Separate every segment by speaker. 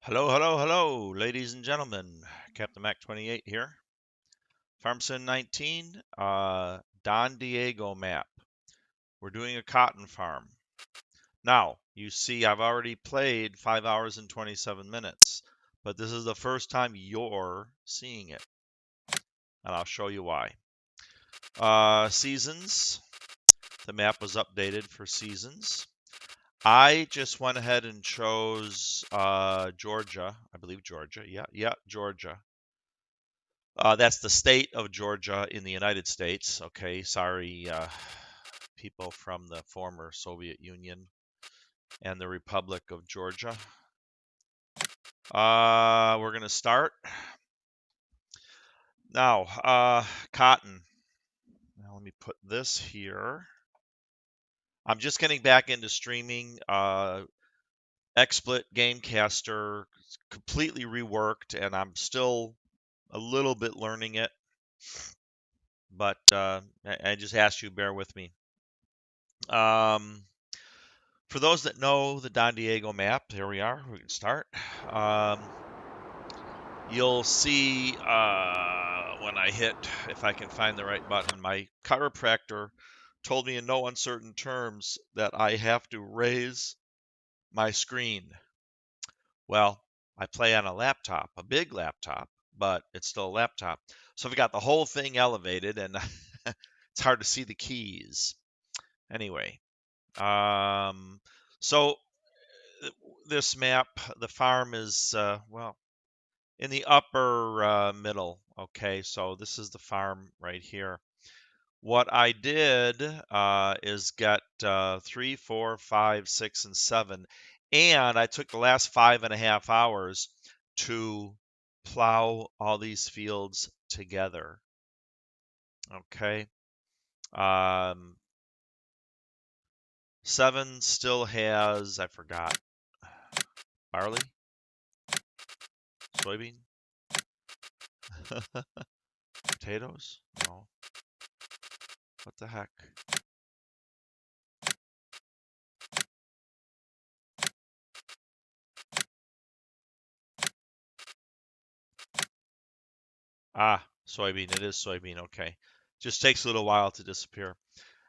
Speaker 1: Hello, hello, hello, ladies and gentlemen. Captain Mac 28 here. FarmSim 19, DonDiego map. We're doing a cotton farm. Now, you see I've already played 5 hours and 27 minutes, but this is the first time you're seeing it, and I'll show you why. Seasons. The map was updated for seasons. I just went ahead and chose Georgia. I believe Georgia. Yeah, Georgia. That's the state of Georgia in the United States. Okay, sorry, people from the former Soviet Union and the Republic of Georgia. We're going to start. Now, cotton. Now, let me put this here. I'm just getting back into streaming. XSplit Gamecaster completely reworked, and I'm still a little bit learning it. But I just ask you bear with me. For those that know the DonDiego map, here we are. We can start. You'll see when I hit, if I can find the right button, my chiropractor told me in no uncertain terms that I have to raise my screen. Well, I play on a laptop, a big laptop, but it's still a laptop. So I've got the whole thing elevated, and it's hard to see the keys. Anyway, so this map, the farm is, well, in the upper middle. Okay, so this is the farm right here. What I did is get 3, 4, 5, 6, and 7, and I took the last 5.5 hours to plow all these fields together. Okay. 7 still has, I forgot, barley, soybean, potatoes? No. What the heck? Ah, soybean. It is soybean. Okay. Just takes a little while to disappear.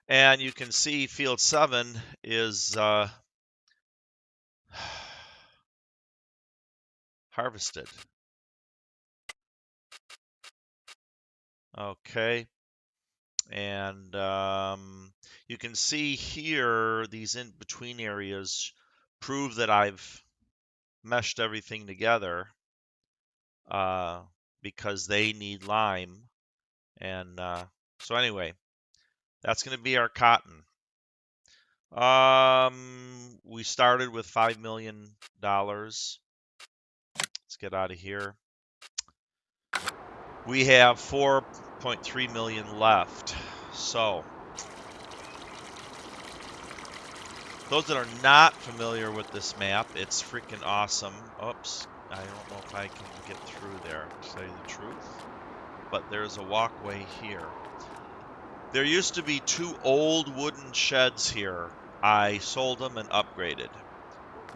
Speaker 1: And you can see field 7 is harvested. Okay. And you can see here these in between areas prove that I've meshed everything together because they need lime. And so anyway, that's going to be our cotton. We started with $5 million. Let's get out of here. We have 4.3 million left. So, those that are not familiar with this map, it's freaking awesome. Oops, I don't know if I can get through there, to tell you the truth. But there's a walkway here. There used to be 2 old wooden sheds here. I sold them and upgraded.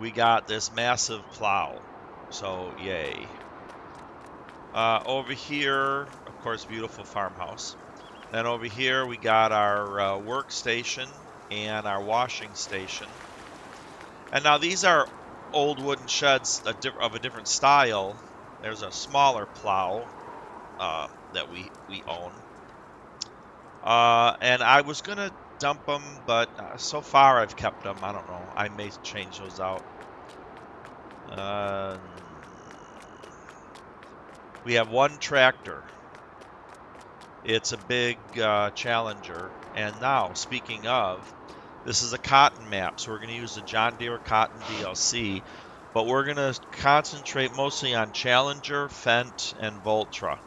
Speaker 1: We got this massive plow. So, yay. Over here, of course, beautiful farmhouse. Then over here, we got our workstation and our washing station. And now these are old wooden sheds of a different style. There's a smaller plow that we own. And I was going to dump them, but so far I've kept them. I don't know. I may change those out. We have 1 tractor. It's a big Challenger. And now, speaking of, this is a cotton map, so we're going to use the John Deere Cotton DLC, but we're going to concentrate mostly on Challenger, Fendt, and Voltra.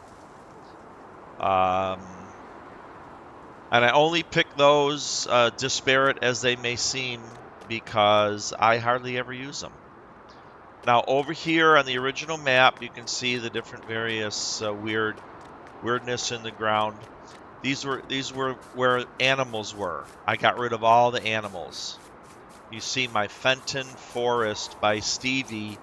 Speaker 1: And I only pick those, disparate as they may seem, because I hardly ever use them. Now, over here on the original map, you can see the different various weirdness in the ground. These were where animals were. I got rid of all the animals. You see my Fenton Forest by Stevie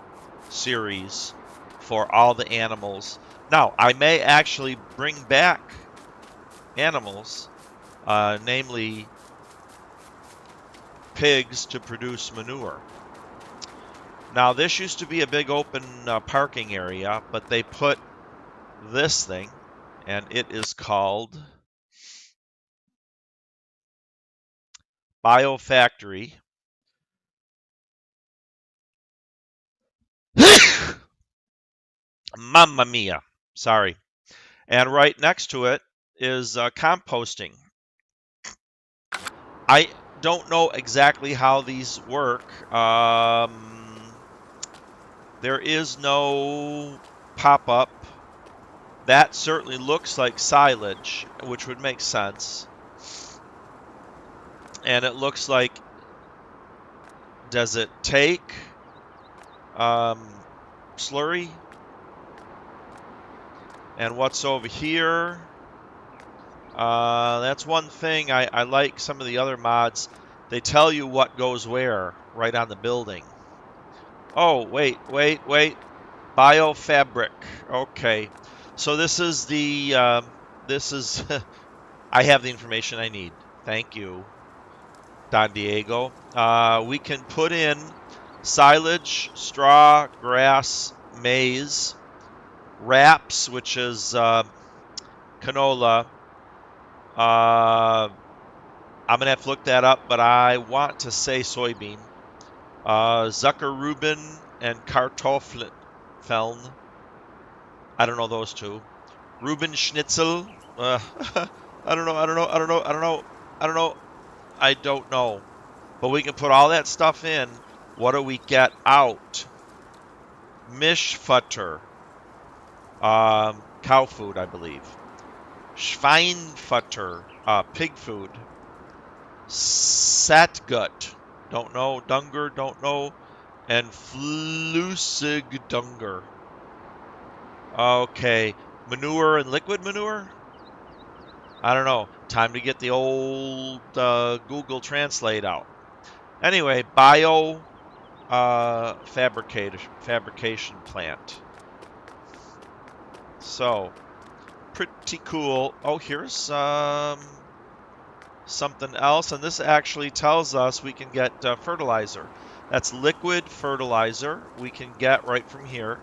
Speaker 1: series for all the animals. Now, I may actually bring back animals, namely pigs, to produce manure. Now, this used to be a big open parking area, but they put this thing, and it is called Biofactory. Mamma mia. Sorry. And right next to it is composting. I don't know exactly how these work. There is no pop up. That certainly looks like silage, which would make sense. And it looks like, does it take slurry? And what's over here? That's one thing I like some of the other mods. They tell you what goes where right on the building. Oh, wait. Biofabric. Okay. So this is, I have the information I need. Thank you, DonDiego. We can put in silage, straw, grass, maize, wraps, which is canola. Uh, I'm gonna have to look that up, but I want to say soybean. Zuckerrüben and Kartoffeln. I don't know those two. Ruben Schnitzel. I don't know. I don't know. I don't know. I don't know. I don't know. I don't know. But we can put all that stuff in. What do we get out? Mischfutter. Cow food, I believe. Schweinfutter. Pig food. Satgut. Don't know. Dunger. Don't know. And Flüssigdunger. Okay. Manure and liquid manure? I don't know. Time to get the old Google Translate out. Anyway, fabrication plant. So pretty cool. Oh, here's something else, and this actually tells us we can get fertilizer. That's liquid fertilizer we can get right from here.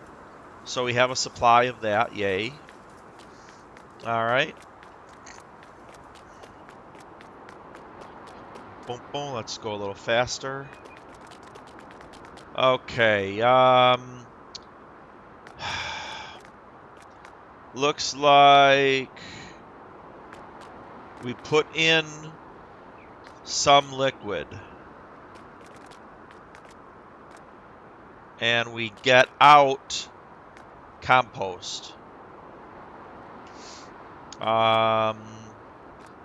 Speaker 1: So we have a supply of that. Yay. All right. Boom, boom. Let's go a little faster. Okay. Looks like we put in some liquid and we get out compost.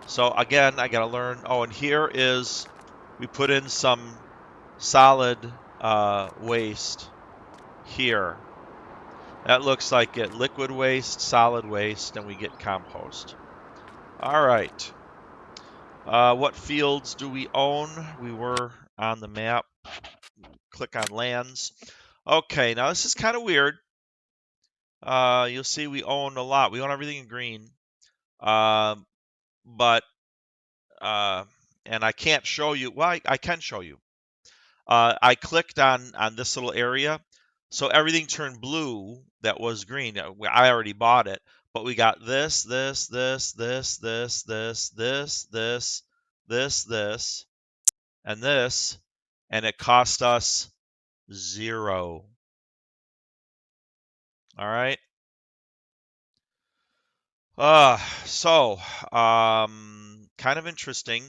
Speaker 1: So again, I gotta learn. Oh, and here is, we put in some solid waste here. That looks like it. Liquid waste, solid waste, and we get compost. All right. What fields do we own? We were on the map. Click on lands. Okay, now this is kind of weird. You'll see we own a lot. We own everything in green. But and I can't show you. Well, I can show you. I clicked on this little area, so everything turned blue that was green. I already bought it, but we got this, and this, and it cost us 0. All right. So kind of interesting.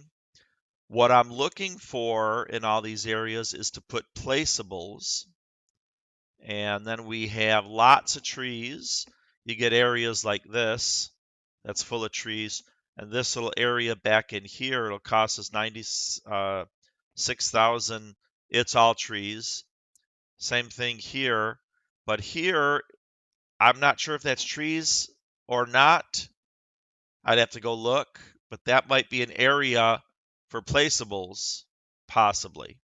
Speaker 1: What I'm looking for in all these areas is to put placeables, and then we have lots of trees. You get areas like this that's full of trees, and this little area back in here, it'll cost us 96,000. It's all trees. Same thing here, but here I'm not sure if that's trees or not. I'd have to go look, but that might be an area for placeables, possibly.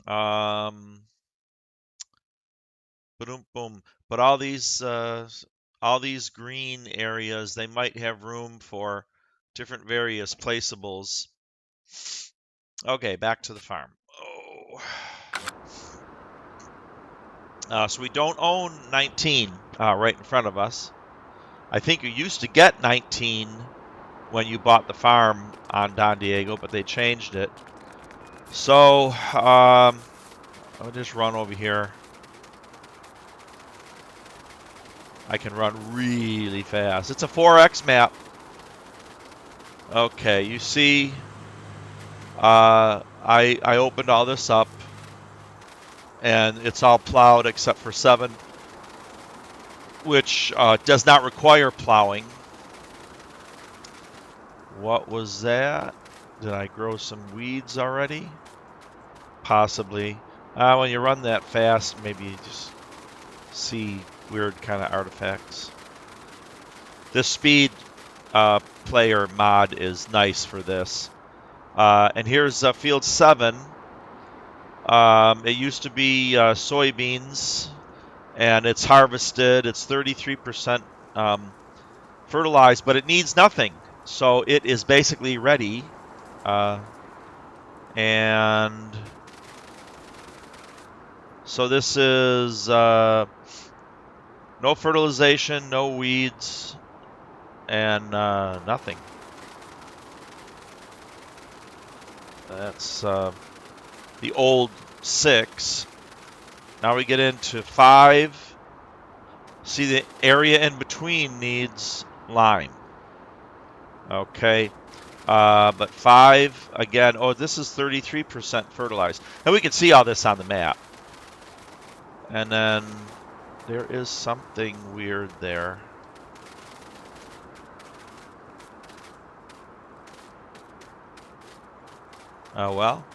Speaker 1: Boom, boom. But all these green areas, they might have room for different various placeables. Okay, back to the farm. Oh. So we don't own 19 right in front of us. I think you used to get 19 when you bought the farm on DonDiego, but they changed it. So I'll just run over here. I can run really fast. It's a 4X map. Okay, you see, I opened all this up, and it's all plowed except for 7, which does not require plowing. What was that? Did I grow some weeds already? Possibly. When you run that fast, maybe you just see weird kind of artifacts. This speed player mod is nice for this. And here's field 7. It used to be soybeans, and it's harvested. It's 33% fertilized, but it needs nothing. So it is basically ready. And so this is no fertilization, no weeds, and nothing. That's the old 6. Now we get into 5. See, the area in between needs lime. Okay. But 5, again, oh, this is 33% fertilized. And we can see all this on the map. And then there is something weird there. Oh, well.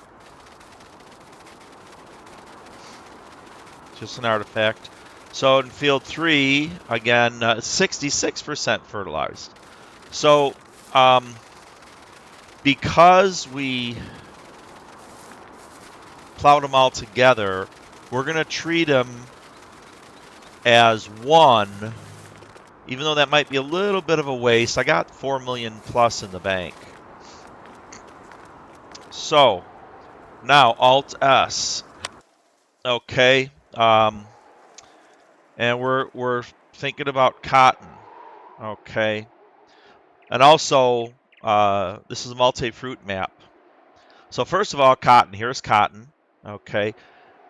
Speaker 1: Just an artifact. So in field 3, again, 66% fertilized. So because we plowed them all together, we're going to treat them as one, even though that might be a little bit of a waste. I got 4 million plus in the bank. So now Alt S. Okay. And we're thinking about cotton. Okay. And also, this is a multi-fruit map. So first of all, cotton. Here's cotton. Okay.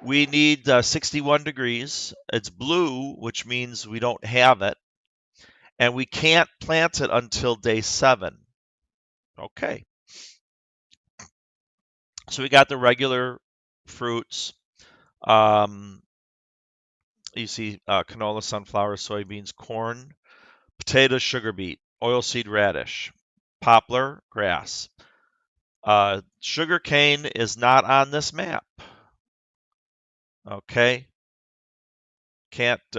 Speaker 1: We need 61 degrees. It's blue, which means we don't have it. And we can't plant it until day 7. Okay. So we got the regular fruits. You see canola, sunflower, soybeans, corn, potato, sugar beet, oilseed radish, poplar, grass. Sugar cane is not on this map. Okay.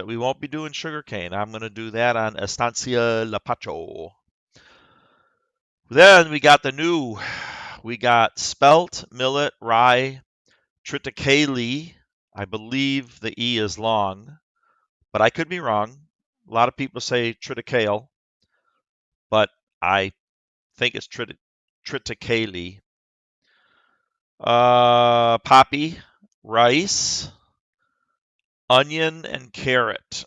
Speaker 1: We won't be doing sugar cane. I'm going to do that on Estancia La Pacho. Then we got we got spelt, millet, rye, triticale. I believe the E is long, but I could be wrong. A lot of people say triticale, but I think it's triticale. Poppy, rice, onion, and carrot.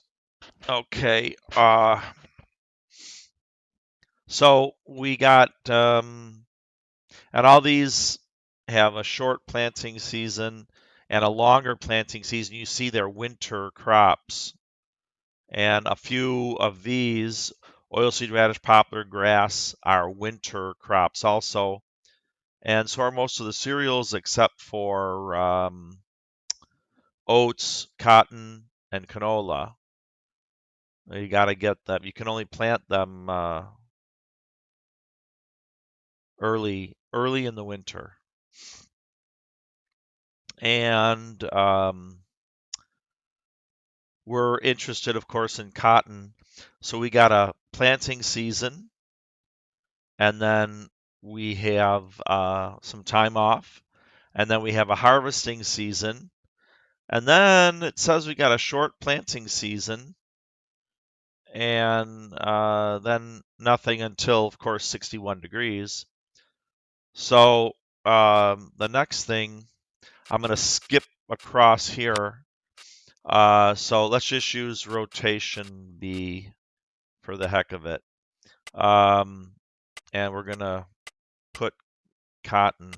Speaker 1: Okay. So we got, and all these have a short planting season and a longer planting season. You see their winter crops. And a few of these, oilseed radish, poplar, grass, are winter crops also. And so are most of the cereals except for oats, cotton, and canola. You got to get them. You can only plant them early in the winter. And we're interested, of course, in cotton. So we got a planting season, and then we have some time off, and then we have a harvesting season, and then it says we got a short planting season, and then nothing until, of course, 61 degrees. So the next thing, I'm going to skip across here. So let's just use rotation B for the heck of it. And we're going to put cotton.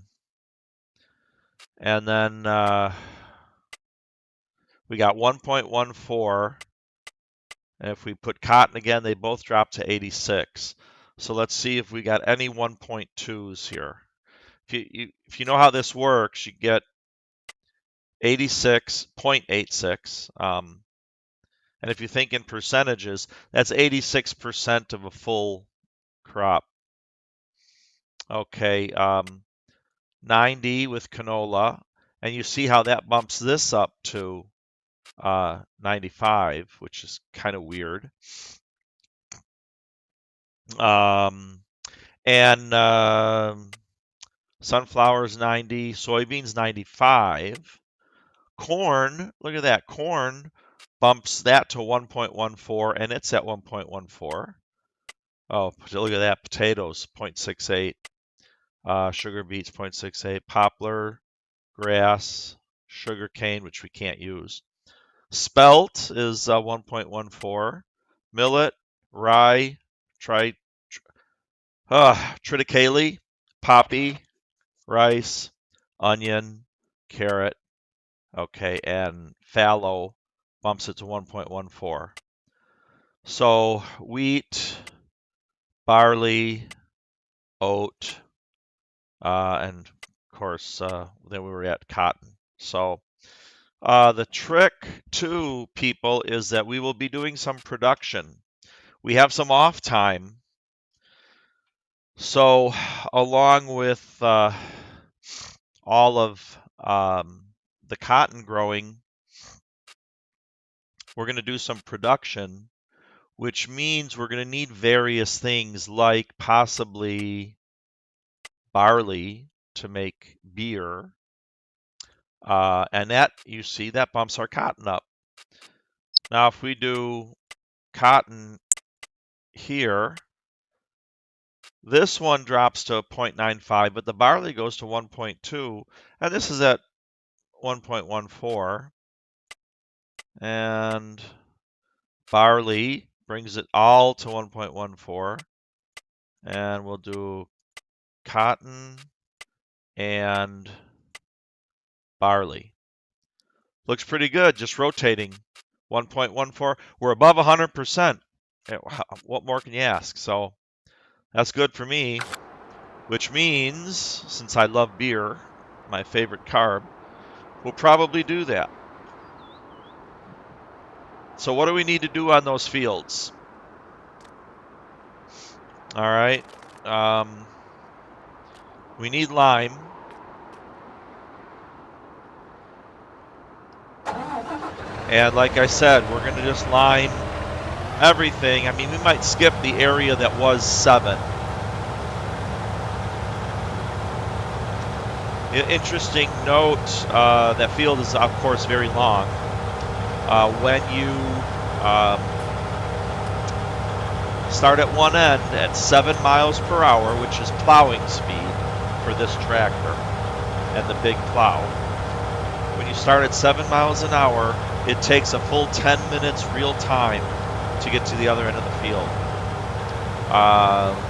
Speaker 1: And then we got 1.14. And if we put cotton again, they both drop to 86. So let's see if we got any 1.2s here. If you know how this works, you get 86.86. And if you think in percentages, that's 86% of a full crop. Okay, 90 with canola, and you see how that bumps this up to 95, which is kind of weird. And sunflowers 90, soybeans 95. Corn, look at that. Corn bumps that to 1.14, and it's at 1.14. Oh, look at that. Potatoes 0.68. Sugar beets 0.68. Poplar, grass, sugar cane, which we can't use. Spelt is 1.14. Millet, rye, triticale, poppy, rice, onion, carrot. Okay, and fallow bumps it to 1.14. So wheat, barley, oat, and of course, then we were at cotton. So the trick too, people, is that we will be doing some production. We have some off time. So along with all of the cotton growing, we're going to do some production, which means we're going to need various things like possibly barley to make beer. And that, you see, that bumps our cotton up. Now, if we do cotton here, this one drops to 0.95, but the barley goes to 1.2, and this is at 1.14. And barley brings it all to 1.14. And we'll do cotton and barley. Looks pretty good, just rotating. 1.14. We're above 100%. What more can you ask? So that's good for me, which means, since I love beer, my favorite carb, we'll probably do that. So what do we need to do on those fields? All right. We need lime. And like I said, we're going to just lime everything. I mean, we might skip the area that was 7. Interesting note, that field is, of course, very long. When you start at one end at 7 miles per hour, which is plowing speed for this tractor and the big plow, when you start at 7 miles an hour, it takes a full 10 minutes real time to get to the other end of the field.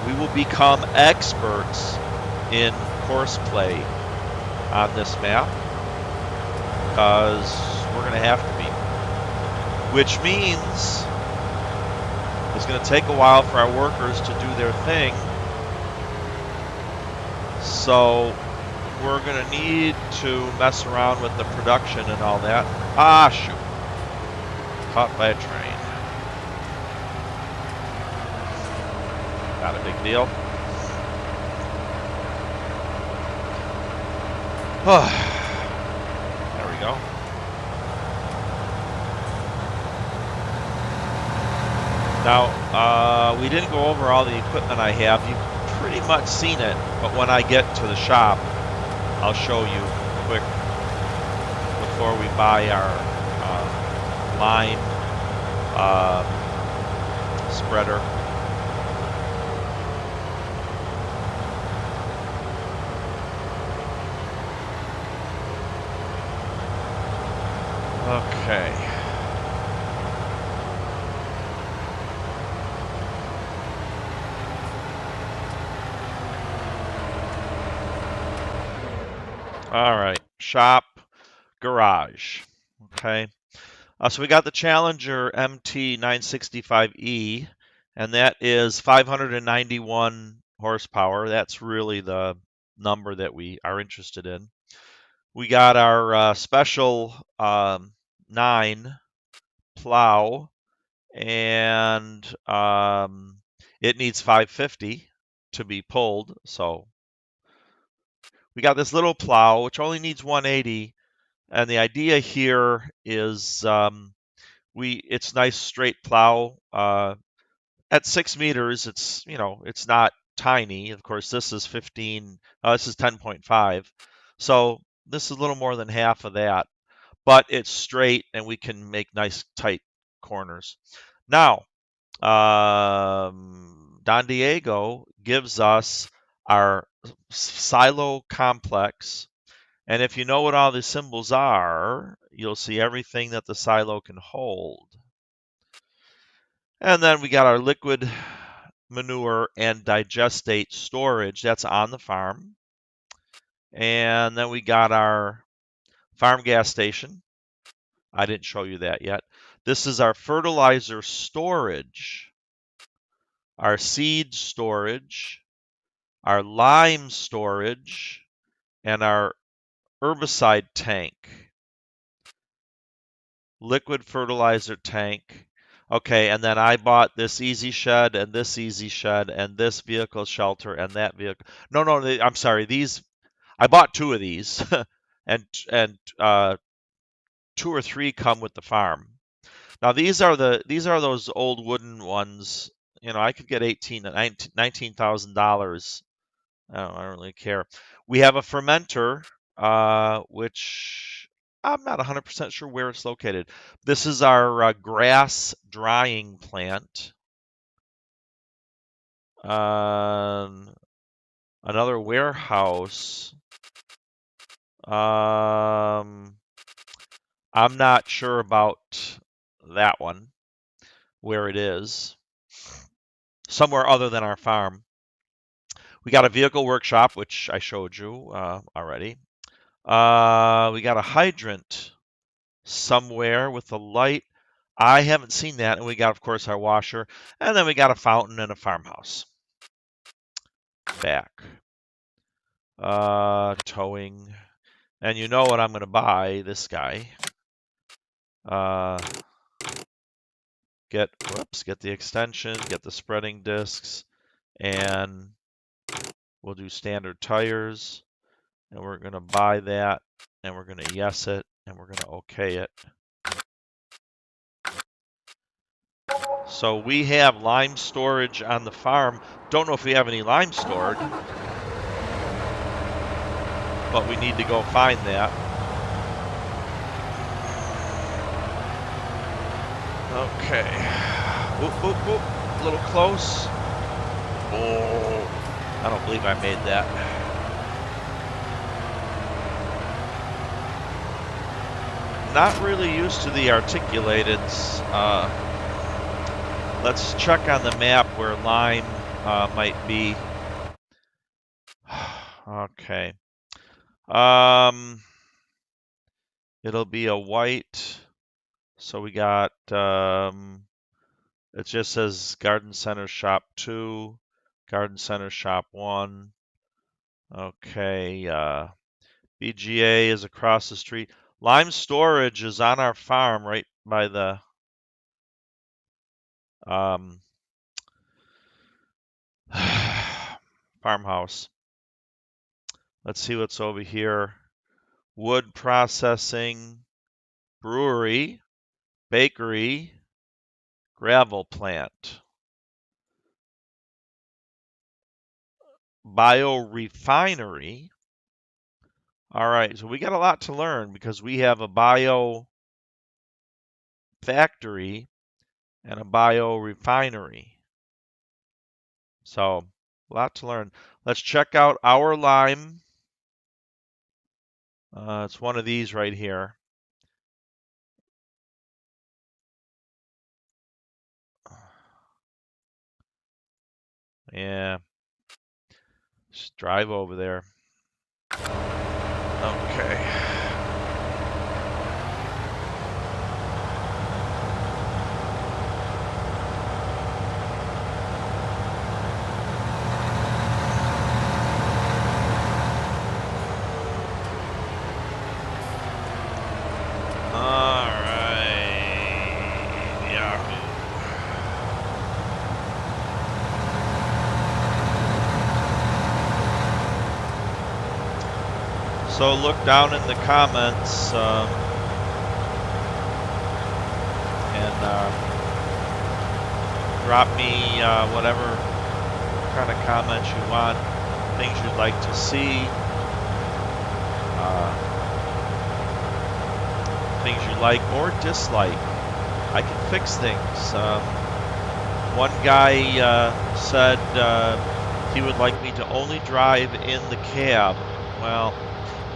Speaker 1: We will become experts in course play on this map, because we're going to have to be. Which means it's going to take a while for our workers to do their thing. So we're going to need to mess around with the production and all that. Ah, shoot. Caught by a train. Not a big deal. There we go. Now, we didn't go over all the equipment I have. You've pretty much seen it, but when I get to the shop, I'll show you quick before we buy our lime spreader. Okay. All right, shop, garage. Okay. So we got the Challenger MT 965E, and that is 591 horsepower. That's really the number that we are interested in. We got our special 9 plow, and it needs 550 to be pulled. So we got this little plow, which only needs 180. And the idea here is it's nice straight plow. At 6 meters, it's not tiny. Of course, this is 15. This is 10.5. So this is a little more than half of that, but it's straight and we can make nice tight corners. Now, DonDiego gives us our silo complex. And if you know what all the symbols are, you'll see everything that the silo can hold. And then we got our liquid manure and digestate storage. That's on the farm. And then we got our farm gas station. I didn't show you that yet. This is our fertilizer storage, our seed storage, our lime storage, and our herbicide tank. Liquid fertilizer tank. Okay, and then I bought this easy shed and this easy shed and this vehicle shelter and that vehicle. No, I'm sorry. I bought 2 of these, and 2 or 3 come with the farm. Now these are those old wooden ones. I could get $19,000. I don't really care. We have a fermenter, which I'm not 100% sure where it's located. This is our grass drying plant. Another warehouse. I'm not sure about that one, where it is. Somewhere other than our farm. We got a vehicle workshop, which I showed you already. We got a hydrant somewhere with a light. I haven't seen that. And we got, of course, our washer. And then we got a fountain and a farmhouse. Back. Towing. And you know what I'm going to buy, this guy. Get the extension, get the spreading discs, and we'll do standard tires. And we're going to buy that, and we're going to yes it, and we're going to okay it. So we have lime storage on the farm. Don't know if we have any lime stored, but we need to go find that. Okay. Oop, oop, oop. A little close. Oh, I don't believe I made that. Not really used to the articulateds. Let's check on the map where lime might be. Okay. It'll be a white. So we got, it just says Garden Center Shop 2, Garden Center Shop 1. Okay. BGA is across the street. Lime storage is on our farm right by the farmhouse. Let's see what's over here. Wood processing, brewery, bakery, gravel plant, biorefinery. All right, so we got a lot to learn because we have a bio factory and a biorefinery. So, a lot to learn. Let's check out our lime. It's one of these right here. Yeah, just drive over there. Okay. All right. Yahoo. So look down in the comments and drop me whatever kind of comments you want, things you'd like to see, things you like or dislike. I can fix things. One guy said he would like me to only drive in the cab. Well,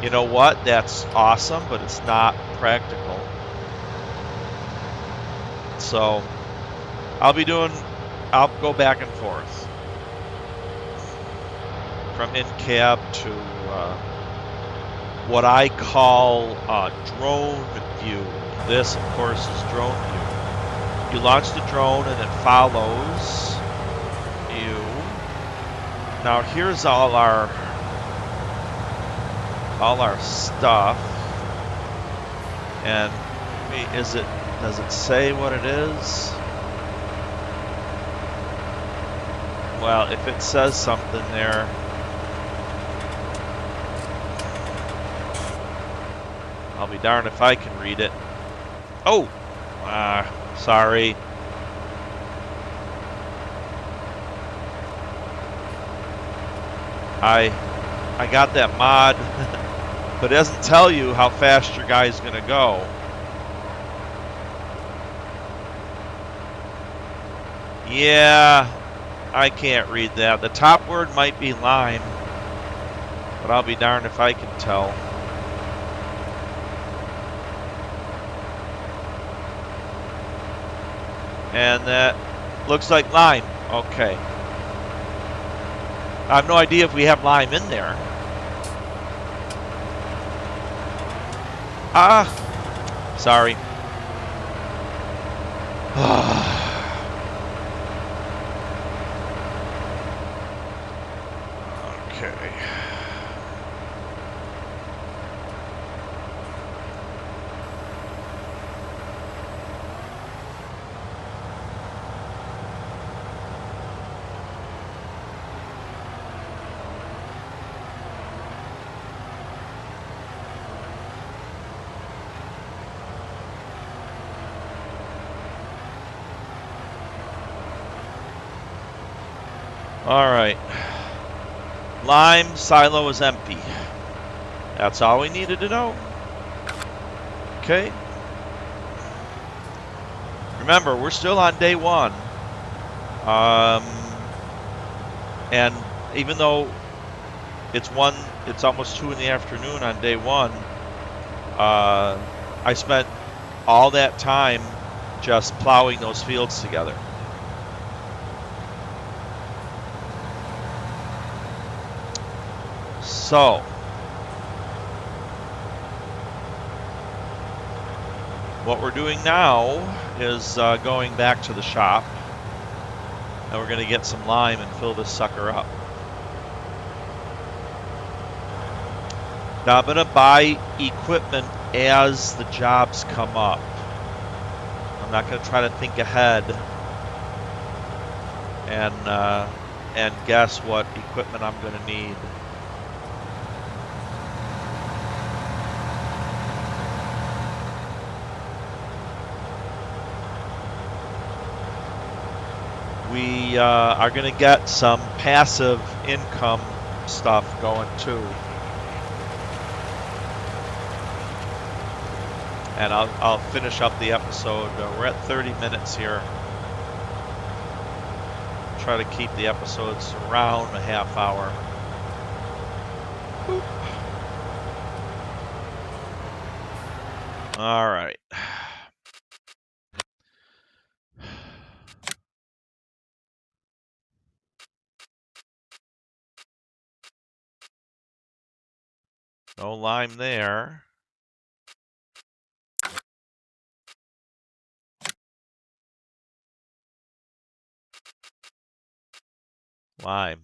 Speaker 1: you know what? That's awesome, but it's not practical. So I'll go back and forth from in cab to what I call drone view. This, of course, is drone view. You launch the drone and it follows you. Now here's all our stuff. And does it say what it is? Well, if it says something there, I'll be darned if I can read it. Oh, sorry. I got that mod, but it doesn't tell you how fast your guy's gonna go. Yeah, I can't read that. The top word might be lime, but I'll be darned if I can tell. And that looks like lime. Okay. I have no idea if we have lime in there. Sorry. Okay. All right. Lime silo is empty. That's all we needed to know. Okay. Remember, we're still on day one. And even though it's almost 2 in the afternoon on day one, I spent all that time just plowing those fields together. So, what we're doing now is going back to the shop, and we're going to get some lime and fill this sucker up. Now I'm going to buy equipment as the jobs come up. I'm not going to try to think ahead and guess what equipment I'm going to need. we are going to get some passive income stuff going too. And I'll finish up the episode. We're at 30 minutes here. Try to keep the episodes around a half hour. Boop. All right. No lime there. Lime.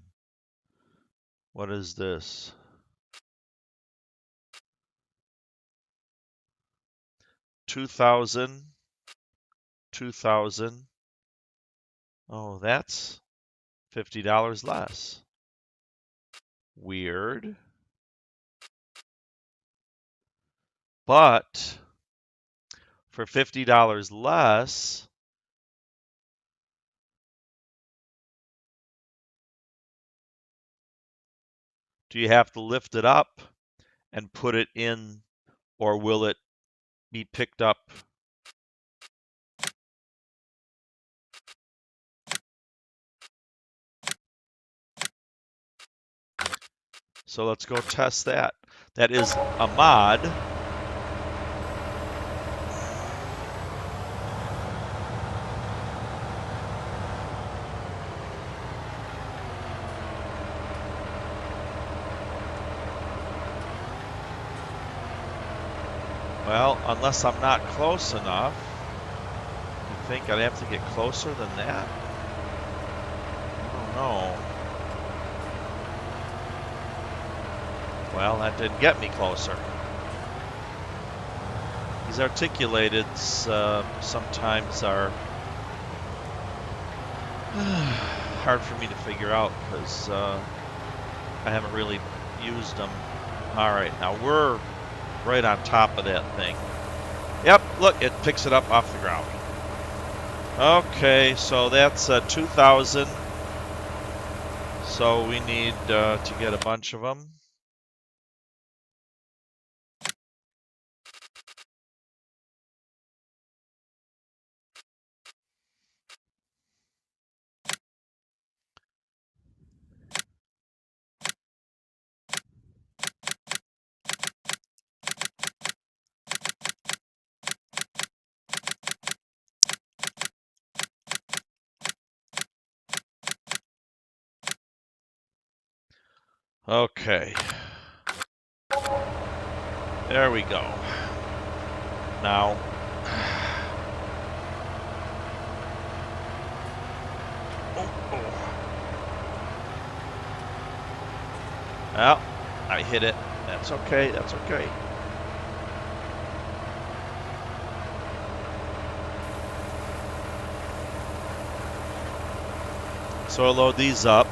Speaker 1: What is this? 2,000. 2,000. Oh, that's $50 less. Weird. But for $50 less, do you have to lift it up and put it in, or will it be picked up? So let's go test that. That is a mod. Well, unless I'm not close enough. You think I'd have to get closer than that? I don't know. Well, that didn't get me closer. These articulateds sometimes are hard for me to figure out because I haven't really used them. All right, now we're right on top of that thing. Yep, look, it picks it up off the ground. Okay, so that's 2,000. So we need to get a bunch of them. Okay. There we go. Now, well, I hit it. That's okay. That's okay. So I'll load these up.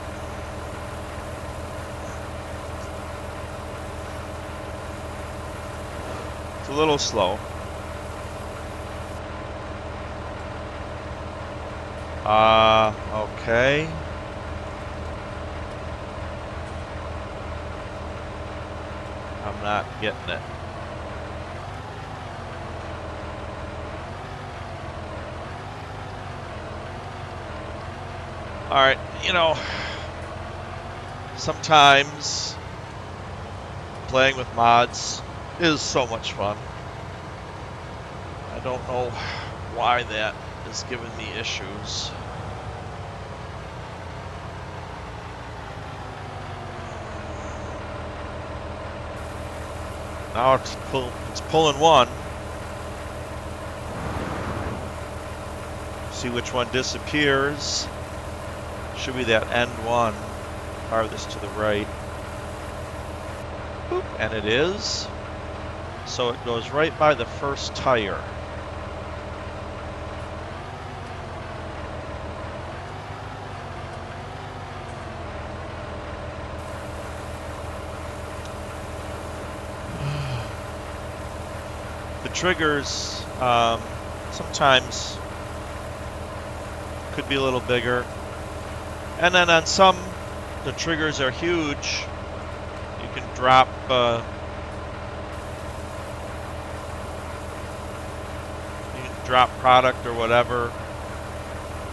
Speaker 1: It's a little slow. Okay. I'm not getting it. All right, you know, sometimes playing with mods is so much fun. I don't know why that is giving me issues. Now it's pulling one. See which one disappears. Should be that end one, farthest to the right. Boop, and it is. So it goes right by the first tire. The triggers sometimes could be a little bigger. And then on some, the triggers are huge. You can drop product or whatever,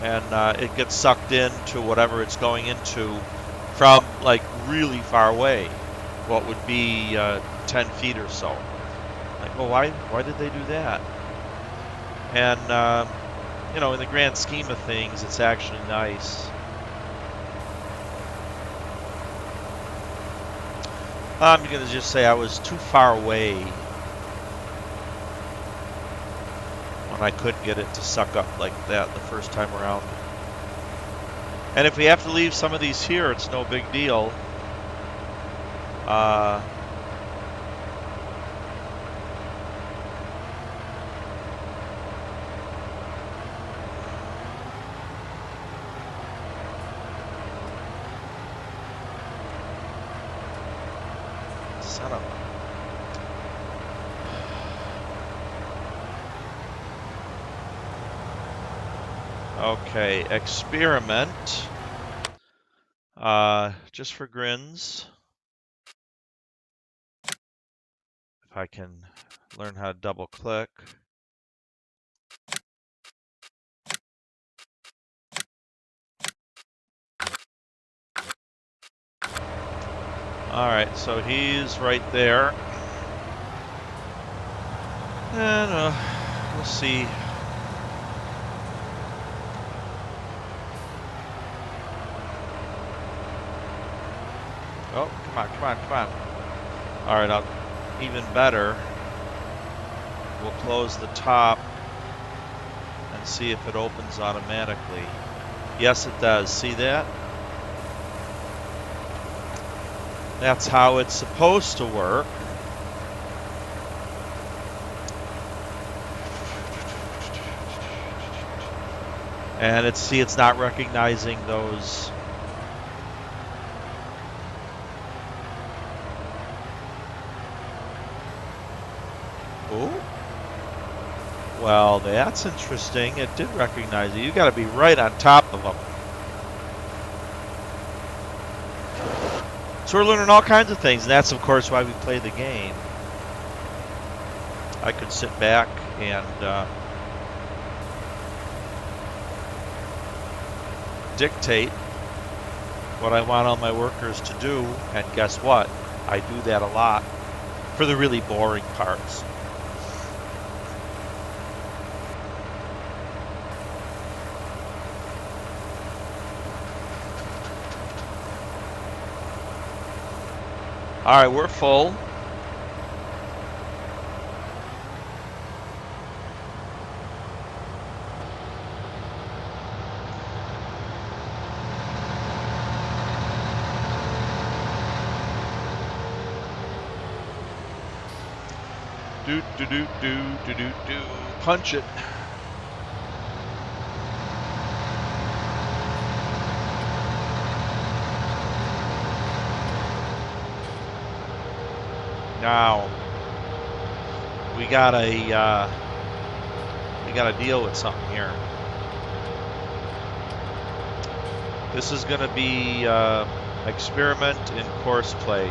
Speaker 1: and it gets sucked into whatever it's going into from like really far away. What would be 10 feet or so. Like, well, why did they do that? And you know, in the grand scheme of things, it's actually nice. I'm gonna just say I was too far away when I couldn't get it to suck up like that the first time around. And if we have to leave some of these here, it's no big deal. Son of a... Okay, experiment. Just for grins. If I can learn how to double click. All right, so he's right there. And we'll see. Oh, come on, come on, come on. All right, even better. We'll close the top and see if it opens automatically. Yes, it does. See that? That's how it's supposed to work. And it's not recognizing those. Oh. Well, that's interesting. It did recognize it. You got to be right on top of them. So we're learning all kinds of things, and that's of course why we play the game. I could sit back and dictate what I want all my workers to do, and guess what? I do that a lot for the really boring parts. All right, we're full. Do do do do do do do. Punch it. Now we gotta deal with something here. This is gonna be experiment in course play.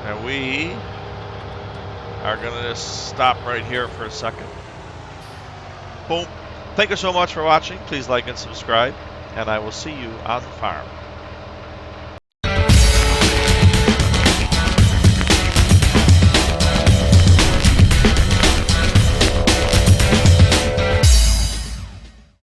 Speaker 1: And we are gonna just stop right here for a second. Boom. Thank you so much for watching. Please like and subscribe, and I will see you on the farm.